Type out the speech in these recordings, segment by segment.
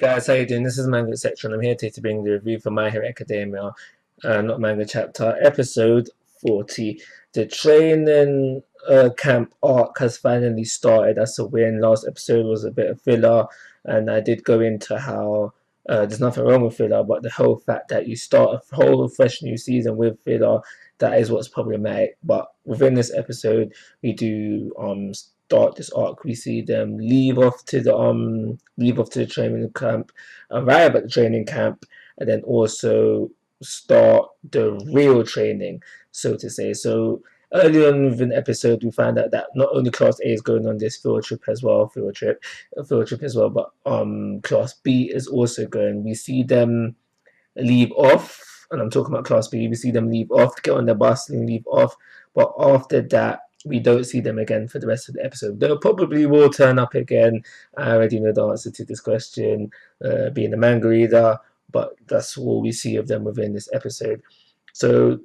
guys, how you doing? This is Manga Section. I'm here today to bring the review for My Hero Academia, not Manga Chapter, episode 40. The training camp arc has finally started. That's a win. Last episode was a bit of filler, and I did go into how there's nothing wrong with filler, but the whole fact that you start a whole fresh new season with filler, that is what's problematic. But within this episode, we do start this arc. We see them leave off to the training camp, arrive at the training camp, and then also start the real training, so to say. So early on within the episode, we find out that not only Class A is going on this field trip as well, but Class B is also going. We see them leave off, and I'm talking about Class B. We see them leave off, get on the bus and leave off, but after that, we don't see them again for the rest of the episode. They probably will turn up again. I already know the answer to this question, being a manga reader, but that's all we see of them within this episode. So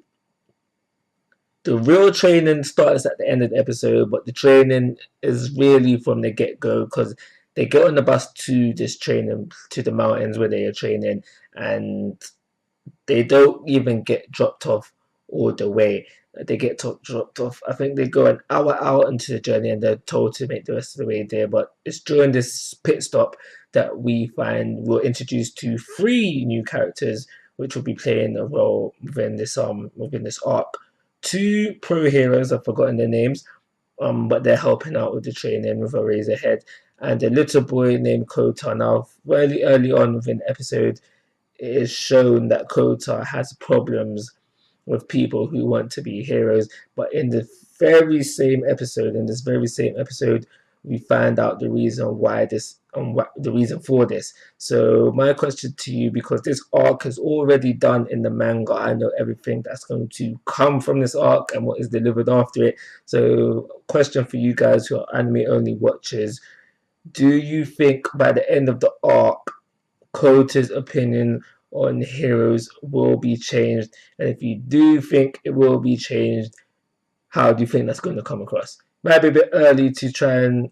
the real training starts at the end of the episode, but the training is really from the get-go, because they get on the bus to this training, to the mountains where they are training, and they don't even get dropped off all the way. They get dropped off. I think they go an hour out into the journey and they're told to make the rest of the way there. But it's during this pit stop that we find we're introduced to 3 new characters, which will be playing a role within this arc. 2 pro heroes, I've forgotten their names, but they're helping out with the training with a razor head, and a little boy named Kota. Now, really early on within the episode, it is shown that Kota has problems with people who want to be heroes, but in this very same episode, we find out the reason why the reason for this. So my question to you, because this arc is already done in the manga, I know everything that's going to come from this arc and what is delivered after it. So question for you guys who are anime only watchers: do you think by the end of the arc Kota's opinion on heroes will be changed? And if you do think it will be changed, how do you think that's going to come across? Might be a bit early to try and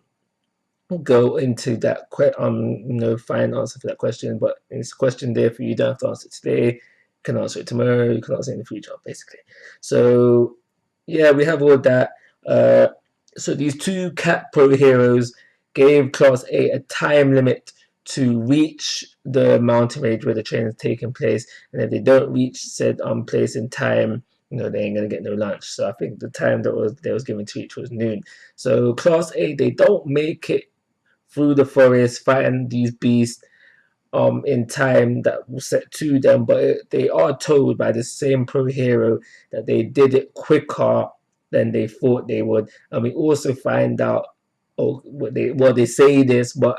go into that find answer for that question, but it's a question there for you. You don't have to answer it today. You can answer it tomorrow. You can answer it in the future, basically. So yeah, we have all that. So these 2 cat pro heroes gave Class A a time limit to reach the mountain range where the training is taking place, and if they don't reach said place in time, they ain't gonna get no lunch. So I think the time that was given to each was noon. So Class A, they don't make it through the forest, find these beasts in time that was set to them, but they are told by the same pro hero that they did it quicker than they thought they would. And we also find out, they say this, but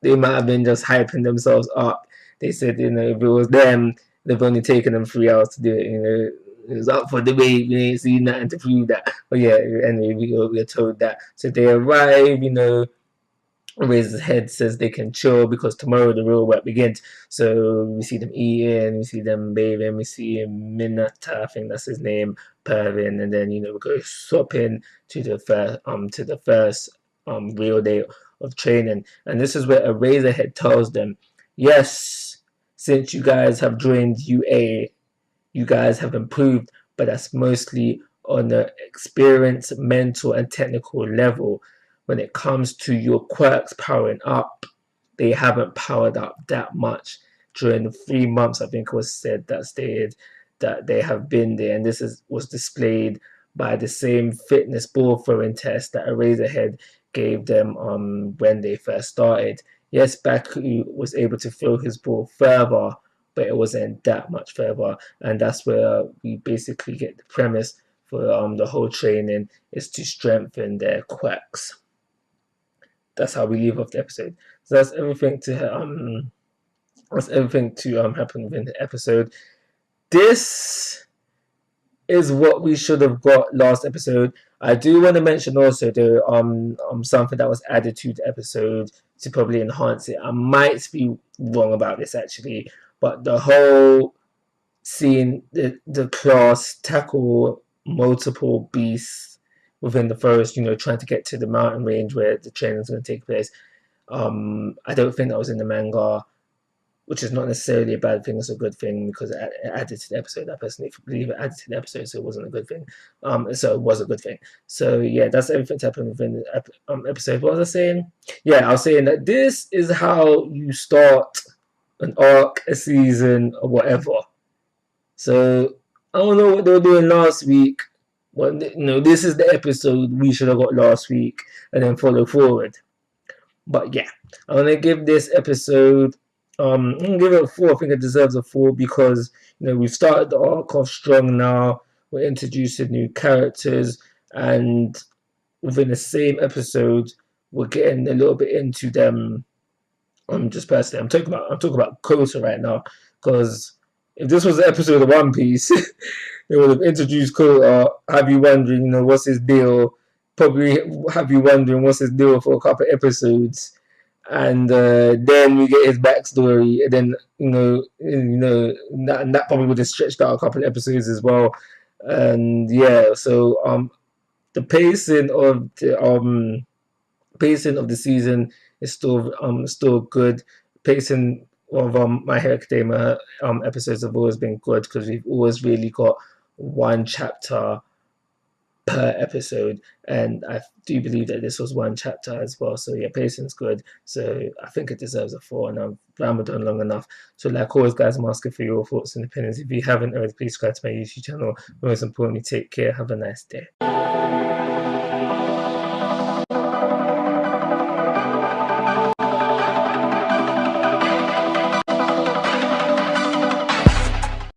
they might have been just hyping themselves up. They said, if it was them, they've only taken them 3 hours to do it. It was up for debate. We ain't seen nothing to prove that. But yeah, anyway, we are told that. So they arrive, Razor's head says they can chill because tomorrow the real work begins. So we see them eating, we see them bathing, we see Minata, I think that's his name, purring, and then we go shopping to the first real day of training. And this is where a Razorhead tells them, yes, since you guys have joined UA, you guys have improved, but that's mostly on the experience, mental, and technical level. When it comes to your quirks powering up, they haven't powered up that much during the 3 months, I think it was said, that stated that they have been there. And this was displayed by the same fitness ball throwing test that a Razorhead gave them when they first started. Yes, Baku was able to throw his ball further, but it wasn't that much further. And that's where we basically get the premise for the whole training, is to strengthen their quirks. That's how we leave off the episode. So that's everything to happen within the episode. This is what we should have got last episode. I do want to mention also something that was added to the episode to probably enhance it. I might be wrong about this actually, but the whole seeing the class tackle multiple beasts within the forest, trying to get to the mountain range where the training is going to take place. I don't think that was in the manga, which is not necessarily a bad thing. It's a good thing because it added to the episode. I personally believe it added to the episode, so it wasn't a good thing. So it was a good thing. So yeah, that's everything that happened within the episode. What was I saying? Yeah, I was saying that this is how you start an arc, a season, or whatever. So I don't know what they were doing last week. Well, this is the episode we should have got last week and then follow forward. But yeah, I'm gonna give this episode. I'm gonna give it a 4. I think it deserves a 4 because we've started the arc off strong now. We're introducing new characters, and within the same episode, we're getting a little bit into them. Just personally, I'm talking about Kota right now because if this was the episode of One Piece, they would have introduced Kota, have you wondering, what's his deal? Probably have you wondering what's his deal for a couple of episodes, and then we get his backstory, and then that probably would have stretched out a couple of episodes as well, and yeah, so the pacing of the season is still good. Pacing of My Hero Academia episodes have always been good because we've always really got one chapter per episode, and I do believe that this was one chapter as well. So yeah, pacing's good. So I think it deserves a 4, and I've rambled on long enough. So like always, guys, I'm asking for your thoughts and opinions. If you haven't already, please subscribe to my YouTube channel. Most importantly, take care. Have a nice day.